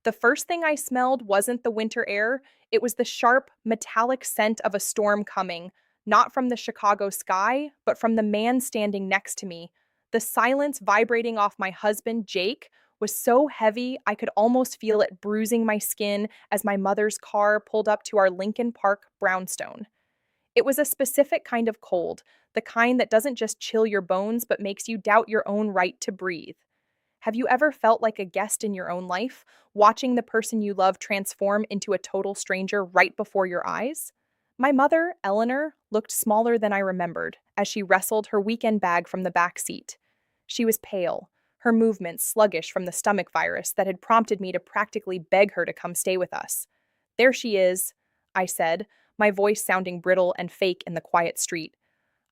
The first thing I smelled wasn't the winter air, it was the sharp, metallic scent of a storm coming, not from the Chicago sky, but from the man standing next to me. The silence vibrating off my husband, Jake, was so heavy I could almost feel it bruising my skin as my mother's car pulled up to our Lincoln Park brownstone. It was a specific kind of cold, the kind that doesn't just chill your bones but makes you doubt your own right to breathe. Have you ever felt like a guest in your own life, watching the person you love transform into a total stranger right before your eyes? My mother, Eleanor, looked smaller than I remembered as she wrestled her weekend bag from the back seat. She was pale, her movements sluggish from the stomach virus that had prompted me to practically beg her to come stay with us. There she is, I said, my voice sounding brittle and fake in the quiet street.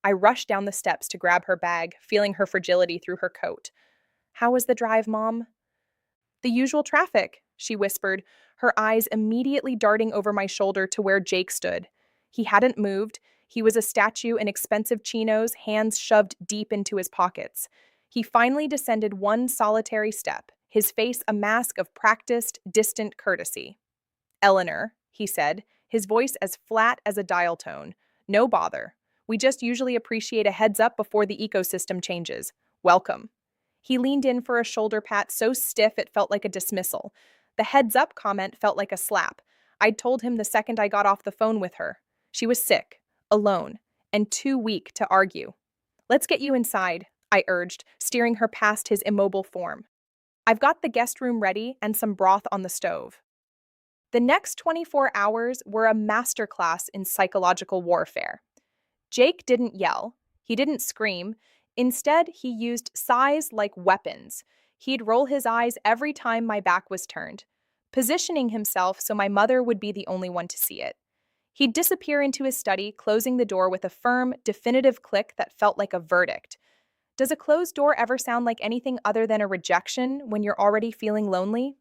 I rushed down the steps to grab her bag, feeling her fragility through her coat. How was the drive, Mom? The usual traffic, she whispered, her eyes immediately darting over my shoulder to where Jake stood. He hadn't moved. He was a statue in expensive chinos, hands shoved deep into his pockets. He finally descended one solitary step, his face a mask of practiced, distant courtesy. Eleanor, he said, his voice as flat as a dial tone. No bother. We just usually appreciate a heads up before the ecosystem changes. Welcome. He leaned in for a shoulder pat so stiff it felt like a dismissal. The heads up comment felt like a slap. I'd told him the second I got off the phone with her. She was sick, alone, and too weak to argue. Let's get you inside, I urged, steering her past his immobile form. I've got the guest room ready and some broth on the stove. The next 24 hours were a masterclass in psychological warfare. Jake didn't yell. He didn't scream. Instead, he used sighs like weapons. He'd roll his eyes every time my back was turned, positioning himself so my mother would be the only one to see it. He'd disappear into his study, closing the door with a firm, definitive click that felt like a verdict. Does a closed door ever sound like anything other than a rejection when you're already feeling lonely?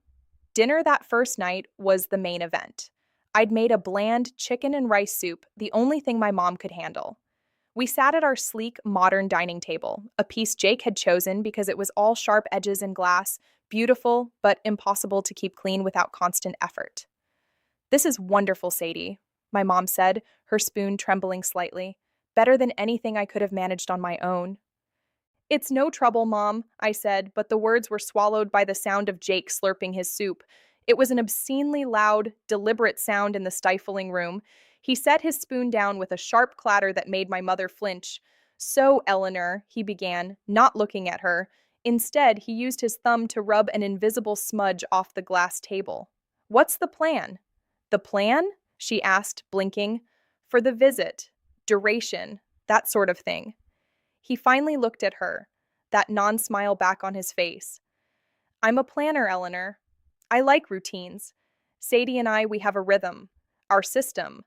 Dinner that first night was the main event. I'd made a bland chicken and rice soup, the only thing my mom could handle. We sat at our sleek, modern dining table, a piece Jake had chosen because it was all sharp edges and glass, beautiful, but impossible to keep clean without constant effort. This is wonderful, Sadie, my mom said, her spoon trembling slightly. Better than anything I could have managed on my own. It's no trouble, Mom, I said, but the words were swallowed by the sound of Jake slurping his soup. It was an obscenely loud, deliberate sound in the stifling room. He set his spoon down with a sharp clatter that made my mother flinch. So, Eleanor, he began, not looking at her. Instead, he used his thumb to rub an invisible smudge off the glass table. What's the plan? The plan? She asked, blinking. For the visit, duration, that sort of thing. He finally looked at her, that non-smile back on his face. I'm a planner, Eleanor. I like routines. Sadie and I, we have a rhythm. Our system.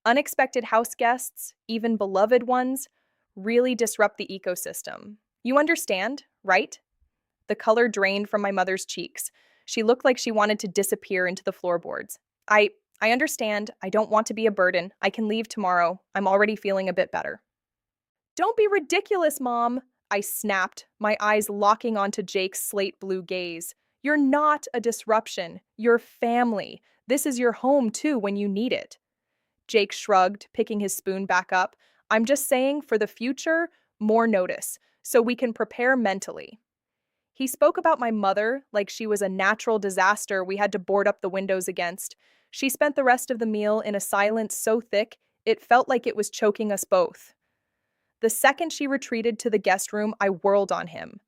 Unexpected house guests, even beloved ones, really disrupt the ecosystem. You understand, right? The color drained from my mother's cheeks. She looked like she wanted to disappear into the floorboards. I understand. I don't want to be a burden. I can leave tomorrow. I'm already feeling a bit better. Don't be ridiculous, Mom, I snapped, my eyes locking onto Jake's slate blue gaze. You're not a disruption. You're family. This is your home, too, when you need it. Jake shrugged, picking his spoon back up. I'm just saying, for the future, more notice, so we can prepare mentally. He spoke about my mother like she was a natural disaster we had to board up the windows against. She spent the rest of the meal in a silence so thick, it felt like it was choking us both. The second she retreated to the guest room, I whirled on him.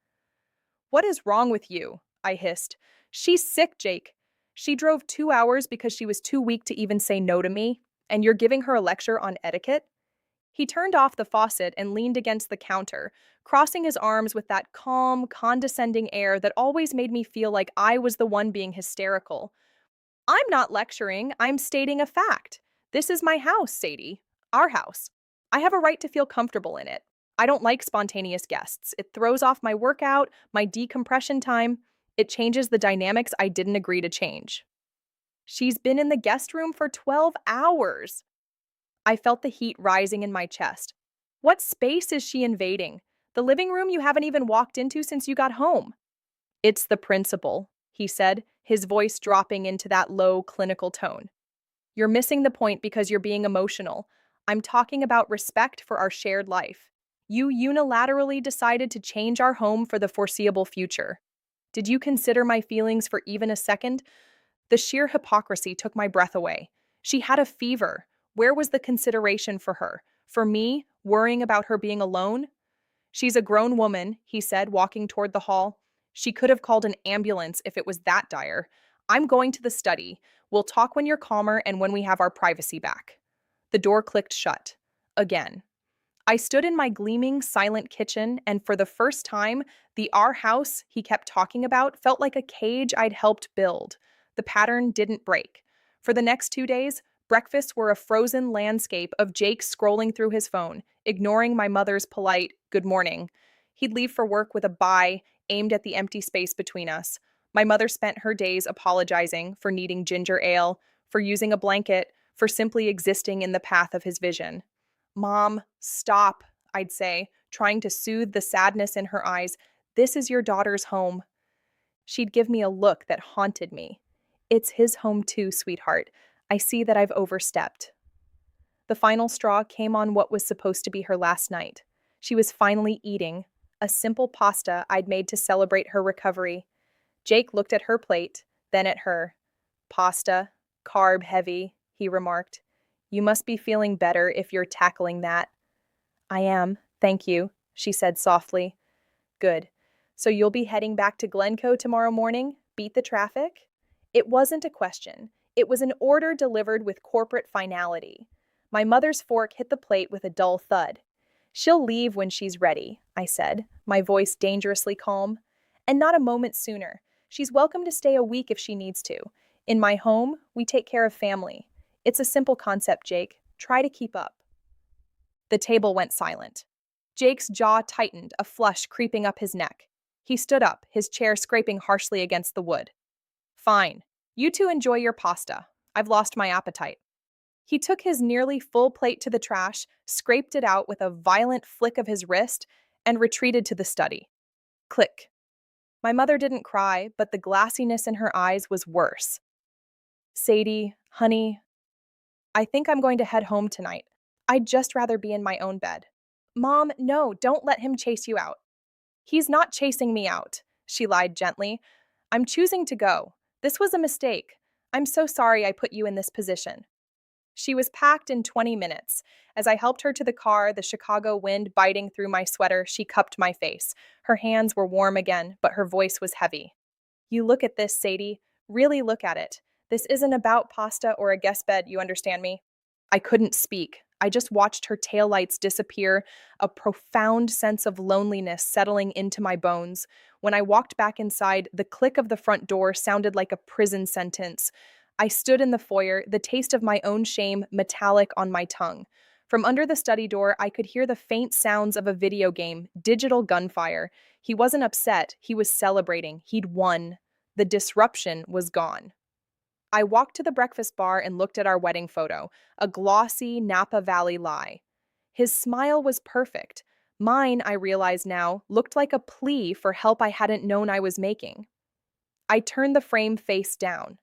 What is wrong with you? I hissed. She's sick, Jake. She drove 2 hours because she was too weak to even say no to me, and you're giving her a lecture on etiquette? He turned off the faucet and leaned against the counter, crossing his arms with that calm, condescending air that always made me feel like I was the one being hysterical. I'm not lecturing, I'm stating a fact. This is my house, Sadie. Our house. I have a right to feel comfortable in it. I don't like spontaneous guests. It throws off my workout, my decompression time. It changes the dynamics I didn't agree to change. She's been in the guest room for 12 hours. I felt the heat rising in my chest. What space is she invading? The living room you haven't even walked into since you got home. It's the principal, he said, his voice dropping into that low, clinical tone. You're missing the point because you're being emotional. I'm talking about respect for our shared life. You unilaterally decided to change our home for the foreseeable future. Did you consider my feelings for even a second? The sheer hypocrisy took my breath away. She had a fever. Where was the consideration for her? For me, worrying about her being alone? She's a grown woman, he said, walking toward the hall. She could have called an ambulance if it was that dire. I'm going to the study. We'll talk when you're calmer and when we have our privacy back. The door clicked shut. Again. I stood in my gleaming, silent kitchen, and for the first time, the our house he kept talking about felt like a cage I'd helped build. The pattern didn't break. For the next 2 days, breakfasts were a frozen landscape of Jake scrolling through his phone, ignoring my mother's polite good morning. He'd leave for work with a bye aimed at the empty space between us. My mother spent her days apologizing for needing ginger ale, for using a blanket, for simply existing in the path of his vision. Mom, stop, I'd say, trying to soothe the sadness in her eyes. This is your daughter's home. She'd give me a look that haunted me. It's his home too, sweetheart. I see that I've overstepped. The final straw came on what was supposed to be her last night. She was finally eating, a simple pasta I'd made to celebrate her recovery. Jake looked at her plate, then at her. Pasta, carb heavy, he remarked. You must be feeling better if you're tackling that. I am, thank you, she said softly. Good. So you'll be heading back to Glencoe tomorrow morning? Beat the traffic? It wasn't a question. It was an order delivered with corporate finality. My mother's fork hit the plate with a dull thud. She'll leave when she's ready, I said, my voice dangerously calm. And not a moment sooner. She's welcome to stay a week if she needs to. In my home, we take care of family. It's a simple concept, Jake. Try to keep up. The table went silent. Jake's jaw tightened, a flush creeping up his neck. He stood up, his chair scraping harshly against the wood. Fine. You two enjoy your pasta. I've lost my appetite. He took his nearly full plate to the trash, scraped it out with a violent flick of his wrist, and retreated to the study. Click. My mother didn't cry, but the glassiness in her eyes was worse. Sadie, honey, I think I'm going to head home tonight. I'd just rather be in my own bed. Mom, no, don't let him chase you out. He's not chasing me out, she lied gently. I'm choosing to go. This was a mistake. I'm so sorry I put you in this position. She was packed in 20 minutes. As I helped her to the car, the Chicago wind biting through my sweater, she cupped my face. Her hands were warm again, but her voice was heavy. You look at this, Sadie. Really look at it. This isn't about pasta or a guest bed, you understand me? I couldn't speak. I just watched her taillights disappear, a profound sense of loneliness settling into my bones. When I walked back inside, the click of the front door sounded like a prison sentence. I stood in the foyer, the taste of my own shame metallic on my tongue. From under the study door, I could hear the faint sounds of a video game, digital gunfire. He wasn't upset, he was celebrating. He'd won. The disruption was gone. I walked to the breakfast bar and looked at our wedding photo, a glossy Napa Valley lie. His smile was perfect. Mine, I realize now, looked like a plea for help I hadn't known I was making. I turned the frame face down.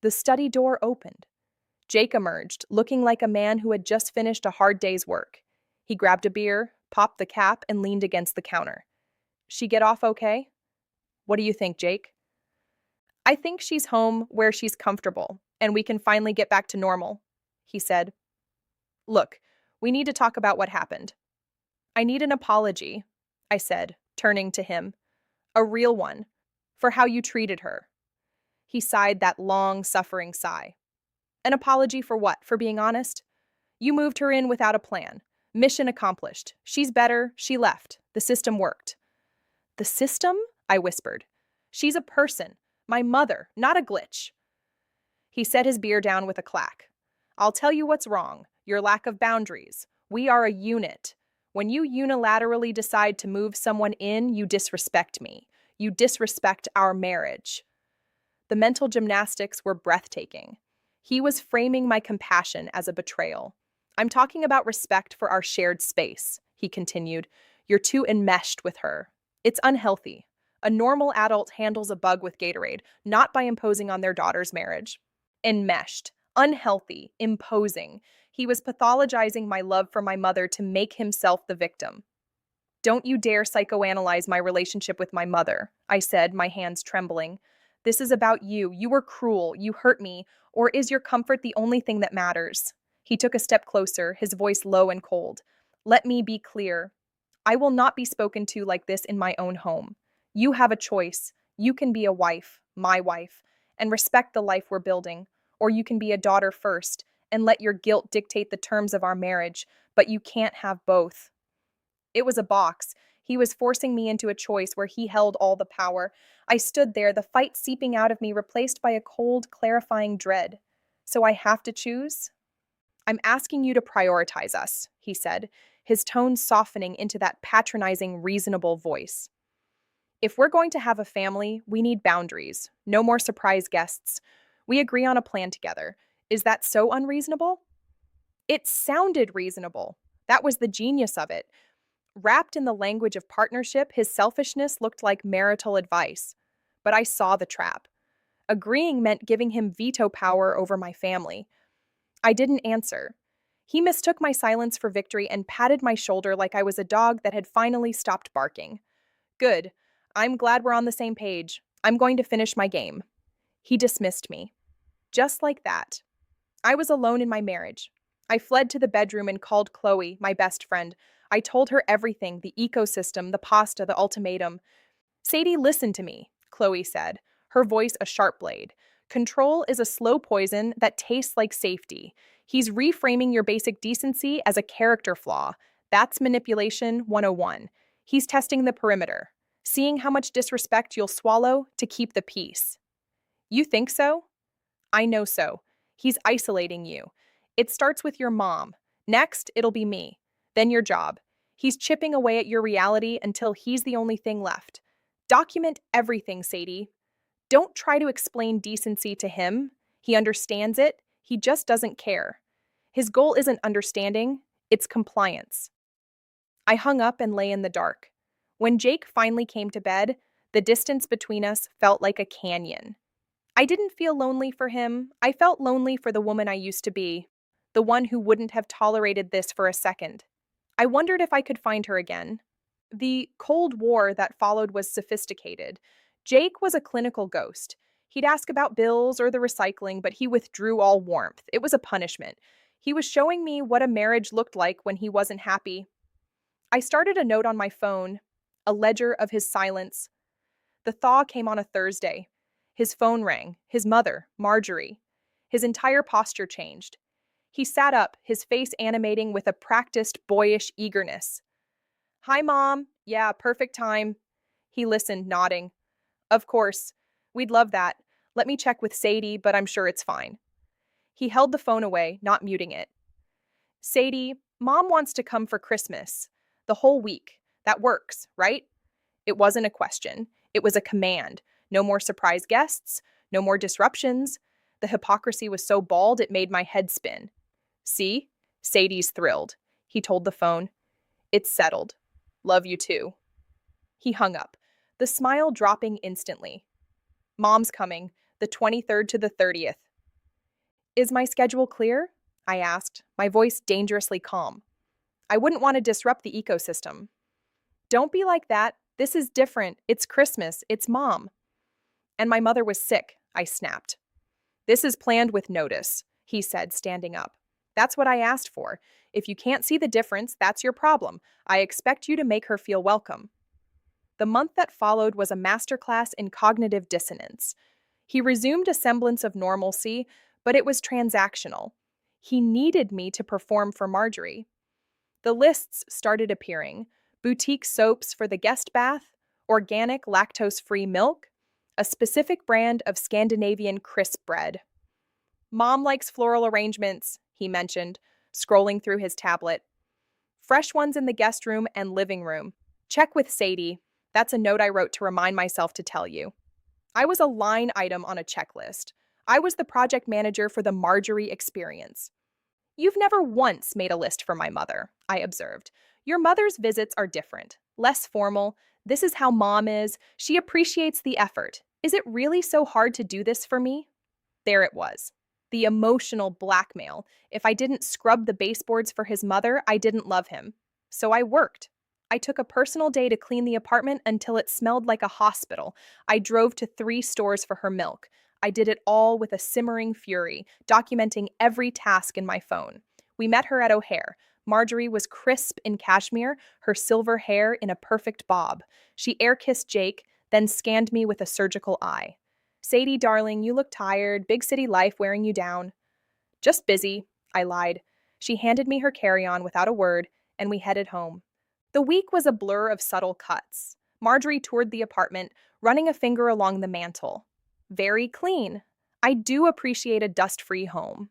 The study door opened. Jake emerged, looking like a man who had just finished a hard day's work. He grabbed a beer, popped the cap, and leaned against the counter. She get off okay? What do you think, Jake? I think she's home where she's comfortable, and we can finally get back to normal, he said. Look, we need to talk about what happened. I need an apology, I said, turning to him. A real one, for how you treated her. He sighed that long, suffering sigh. An apology for what? For being honest? You moved her in without a plan. Mission accomplished. She's better. She left. The system worked. The system? I whispered. She's a person. My mother, not a glitch. He set his beer down with a clack. I'll tell you what's wrong. Your lack of boundaries. We are a unit. When you unilaterally decide to move someone in, you disrespect me. You disrespect our marriage. The mental gymnastics were breathtaking. He was framing my compassion as a betrayal. I'm talking about respect for our shared space, he continued. You're too enmeshed with her. It's unhealthy. A normal adult handles a bug with Gatorade, not by imposing on their daughter's marriage. Enmeshed, unhealthy, imposing. He was pathologizing my love for my mother to make himself the victim. Don't you dare psychoanalyze my relationship with my mother, I said, my hands trembling. This is about you. You were cruel. You hurt me. Or is your comfort the only thing that matters? He took a step closer, his voice low and cold. Let me be clear. I will not be spoken to like this in my own home. You have a choice. You can be a wife, my wife, and respect the life we're building. Or you can be a daughter first and let your guilt dictate the terms of our marriage, but you can't have both. It was a box. He was forcing me into a choice where he held all the power. I stood there, the fight seeping out of me, replaced by a cold, clarifying dread. So I have to choose? I'm asking you to prioritize us, he said, his tone softening into that patronizing, reasonable voice. If we're going to have a family, we need boundaries. No more surprise guests. We agree on a plan together. Is that so unreasonable? It sounded reasonable. That was the genius of it. Wrapped in the language of partnership, his selfishness looked like marital advice. But I saw the trap. Agreeing meant giving him veto power over my family. I didn't answer. He mistook my silence for victory and patted my shoulder like I was a dog that had finally stopped barking. Good. I'm glad we're on the same page. I'm going to finish my game. He dismissed me. Just like that. I was alone in my marriage. I fled to the bedroom and called Chloe, my best friend. I told her everything, the ecosystem, the pasta, the ultimatum. Sadie, listen to me, Chloe said, her voice a sharp blade. Control is a slow poison that tastes like safety. He's reframing your basic decency as a character flaw. That's manipulation 101. He's testing the perimeter, seeing how much disrespect you'll swallow to keep the peace. You think so? I know so. He's isolating you. It starts with your mom. Next, it'll be me. Then your job. He's chipping away at your reality until he's the only thing left. Document everything, Sadie. Don't try to explain decency to him. He understands it. He just doesn't care. His goal isn't understanding, it's compliance. I hung up and lay in the dark. When Jake finally came to bed, the distance between us felt like a canyon. I didn't feel lonely for him. I felt lonely for the woman I used to be, the one who wouldn't have tolerated this for a second. I wondered if I could find her again. The Cold War that followed was sophisticated. Jake was a clinical ghost. He'd ask about bills or the recycling, but he withdrew all warmth. It was a punishment. He was showing me what a marriage looked like when he wasn't happy. I started a note on my phone, a ledger of his silence. The thaw came on a Thursday. His phone rang. His mother, Marjorie. His entire posture changed. He sat up, his face animating with a practiced, boyish eagerness. Hi, Mom. Yeah, perfect time. He listened, nodding. Of course. We'd love that. Let me check with Sadie, but I'm sure it's fine. He held the phone away, not muting it. Sadie, Mom wants to come for Christmas. The whole week. That works, right? It wasn't a question. It was a command. No more surprise guests. No more disruptions. The hypocrisy was so bald it made my head spin. See? Sadie's thrilled. He told the phone. It's settled. Love you too. He hung up, the smile dropping instantly. Mom's coming, the 23rd to the 30th. Is my schedule clear? I asked, my voice dangerously calm. I wouldn't want to disrupt the ecosystem. Don't be like that. This is different. It's Christmas. It's Mom. And my mother was sick, I snapped. This is planned with notice, he said, standing up. That's what I asked for. If you can't see the difference, that's your problem. I expect you to make her feel welcome. The month that followed was a masterclass in cognitive dissonance. He resumed a semblance of normalcy, but it was transactional. He needed me to perform for Marjorie. The lists started appearing. Boutique soaps for the guest bath, organic lactose-free milk, a specific brand of Scandinavian crisp bread. Mom likes floral arrangements, he mentioned, scrolling through his tablet. Fresh ones in the guest room and living room. Check with Sadie. That's a note I wrote to remind myself to tell you. I was a line item on a checklist. I was the project manager for the Marjorie experience. You've never once made a list for my mother, I observed. Your mother's visits are different, less formal. This is how mom is. She appreciates the effort. Is it really so hard to do this for me? There it was. The emotional blackmail. If I didn't scrub the baseboards for his mother, I didn't love him. So I worked. I took a personal day to clean the apartment until it smelled like a hospital. I drove to 3 stores for her milk. I did it all with a simmering fury, documenting every task in my phone. We met her at O'Hare. Marjorie was crisp in cashmere, her silver hair in a perfect bob. She air kissed Jake, then scanned me with a surgical eye. Sadie, darling, you look tired, big city life wearing you down. Just busy, I lied. She handed me her carry on without a word, and we headed home. The week was a blur of subtle cuts. Marjorie toured the apartment, running a finger along the mantel. Very clean. I do appreciate a dust free home.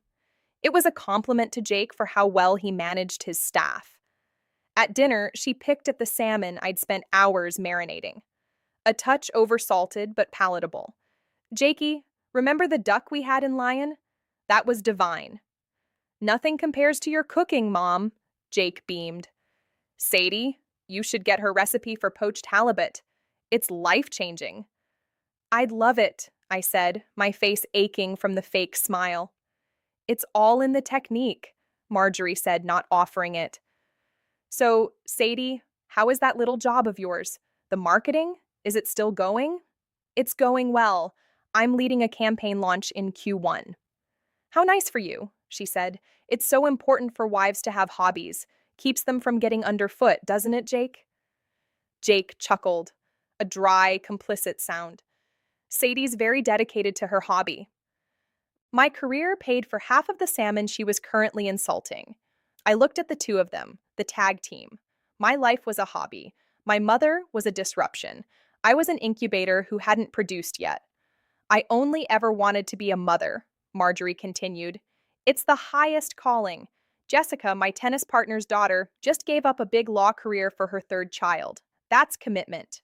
It was a compliment to Jake for how well he managed his staff. At dinner, she picked at the salmon I'd spent hours marinating. A touch oversalted, but palatable. Jakey, remember the duck we had in Lion? That was divine. Nothing compares to your cooking, Mom, Jake beamed. Sadie, you should get her recipe for poached halibut. It's life-changing. I'd love it, I said, my face aching from the fake smile. It's all in the technique, Marjorie said, not offering it. So, Sadie, how is that little job of yours? The marketing? Is it still going? It's going well. I'm leading a campaign launch in Q1. How nice for you, she said. It's so important for wives to have hobbies. Keeps them from getting underfoot, doesn't it, Jake? Jake chuckled, a dry, complicit sound. Sadie's very dedicated to her hobby. My career paid for half of the salmon she was currently insulting. I looked at the two of them, the tag team. My life was a hobby. My mother was a disruption. I was an incubator who hadn't produced yet. I only ever wanted to be a mother, Marjorie continued. It's the highest calling. Jessica, my tennis partner's daughter, just gave up a big law career for her third child. That's commitment.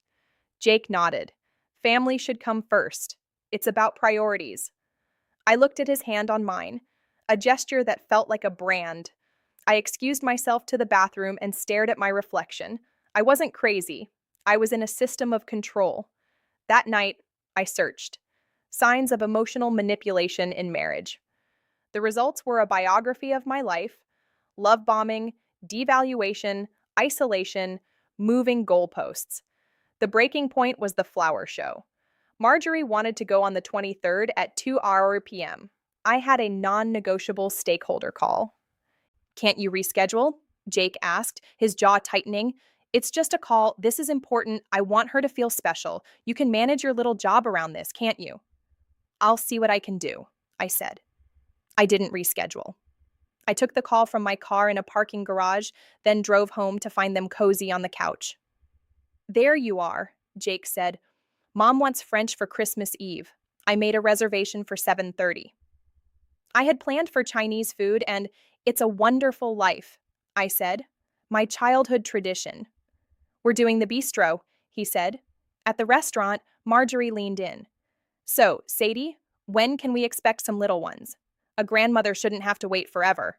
Jake nodded. Family should come first. It's about priorities. I looked at his hand on mine, a gesture that felt like a brand. I excused myself to the bathroom and stared at my reflection. I wasn't crazy. I was in a system of control. That night, I searched. Signs of emotional manipulation in marriage. The results were a biography of my life, love bombing, devaluation, isolation, moving goalposts. The breaking point was the flower show. Marjorie wanted to go on the 23rd at 2 p.m. I had a non-negotiable stakeholder call. Can't you reschedule? Jake asked, his jaw tightening. It's just a call. This is important. I want her to feel special. You can manage your little job around this, can't you? I'll see what I can do, I said. I didn't reschedule. I took the call from my car in a parking garage, then drove home to find them cozy on the couch. There you are, Jake said. Mom wants French for Christmas Eve. I made a reservation for 7:30. I had planned for Chinese food, and it's a wonderful life, I said. My childhood tradition. We're doing the bistro, he said. At the restaurant, Marjorie leaned in. So, Sadie, when can we expect some little ones? A grandmother shouldn't have to wait forever.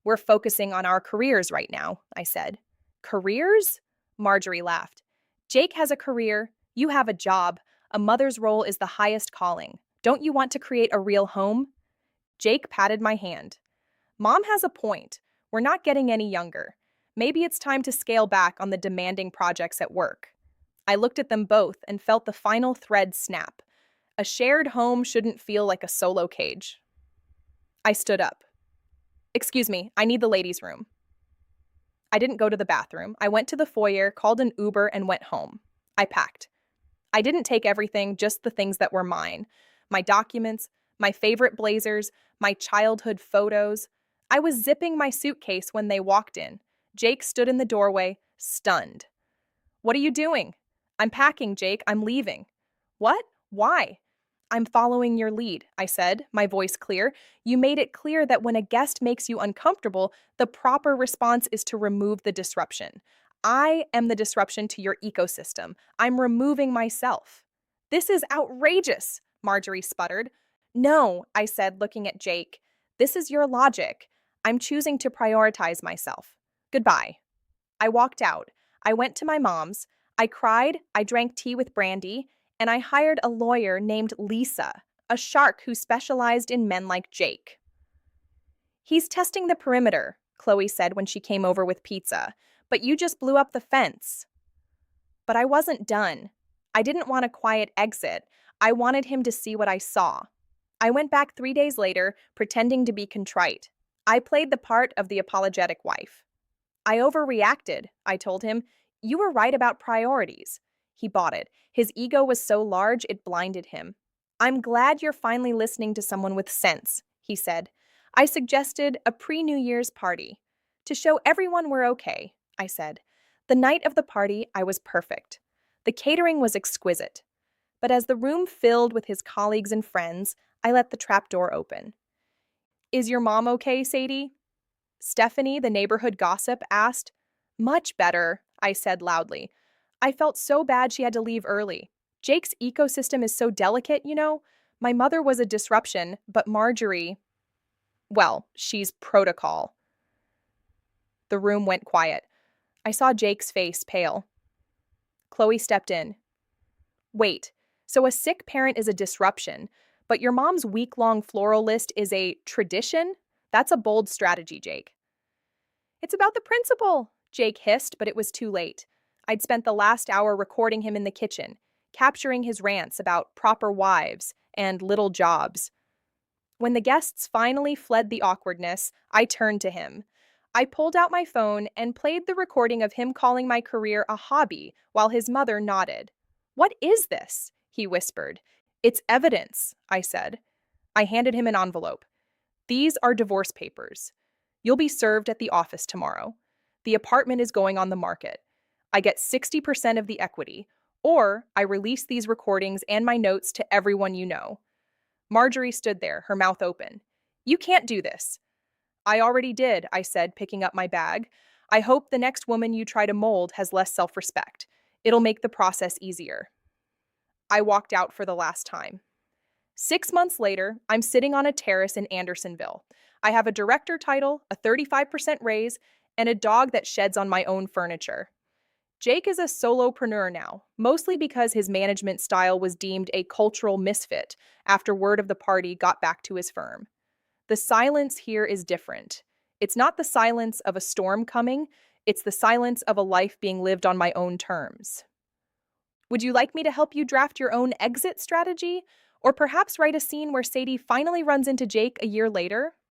We're focusing on our careers right now, I said. Careers? Marjorie laughed. Jake has a career. You have a job. A mother's role is the highest calling. Don't you want to create a real home? Jake patted my hand. Mom has a point. We're not getting any younger. Maybe it's time to scale back on the demanding projects at work. I looked at them both and felt the final thread snap. A shared home shouldn't feel like a solo cage. I stood up. Excuse me, I need the ladies' room. I didn't go to the bathroom. I went to the foyer, called an Uber, and went home. I packed. I didn't take everything, just the things that were mine. My documents, my favorite blazers, my childhood photos. I was zipping my suitcase when they walked in. Jake stood in the doorway, stunned. What are you doing? I'm packing, Jake. I'm leaving. What? Why? I'm following your lead, I said, my voice clear. You made it clear that when a guest makes you uncomfortable, the proper response is to remove the disruption. I am the disruption to your ecosystem. I'm removing myself. This is outrageous, Marjorie sputtered. No, I said, looking at Jake. This is your logic. I'm choosing to prioritize myself. Goodbye. I walked out. I went to my mom's. I cried, I drank tea with Brandy, and I hired a lawyer named Lisa, a shark who specialized in men like Jake. He's testing the perimeter, Chloe said when she came over with pizza, but you just blew up the fence. But I wasn't done. I didn't want a quiet exit. I wanted him to see what I saw. I went back 3 days later, pretending to be contrite. I played the part of the apologetic wife. I overreacted, I told him. You were right about priorities. He bought it. His ego was so large it blinded him. I'm glad you're finally listening to someone with sense, he said. I suggested a pre-New Year's party. To show everyone we're okay, I said. The night of the party, I was perfect. The catering was exquisite. But as the room filled with his colleagues and friends, I let the trapdoor open. Is your mom okay, Sadie? Stephanie, the neighborhood gossip, asked. Much better, I said loudly. I felt so bad she had to leave early. Jake's ecosystem is so delicate, you know. My mother was a disruption, but Marjorie, well, she's protocol. The room went quiet. I saw Jake's face pale. Chloe stepped in. Wait, so a sick parent is a disruption, but your mom's week-long floral list is a tradition? That's a bold strategy, Jake. It's about the principle, Jake hissed, but it was too late. I'd spent the last hour recording him in the kitchen, capturing his rants about proper wives and little jobs. When the guests finally fled the awkwardness, I turned to him. I pulled out my phone and played the recording of him calling my career a hobby while his mother nodded. What is this? He whispered. It's evidence, I said. I handed him an envelope. These are divorce papers. You'll be served at the office tomorrow. The apartment is going on the market. I get 60% of the equity, or I release these recordings and my notes to everyone you know. Marjorie stood there, her mouth open. You can't do this. I already did, I said, picking up my bag. I hope the next woman you try to mold has less self-respect. It'll make the process easier. I walked out for the last time. 6 months later, I'm sitting on a terrace in Andersonville. I have a director title, a 35% raise, and a dog that sheds on my own furniture. Jake is a solopreneur now, mostly because his management style was deemed a cultural misfit after word of the party got back to his firm. The silence here is different. It's not the silence of a storm coming, it's the silence of a life being lived on my own terms. Would you like me to help you draft your own exit strategy? Or perhaps write a scene where Sadie finally runs into Jake a year later?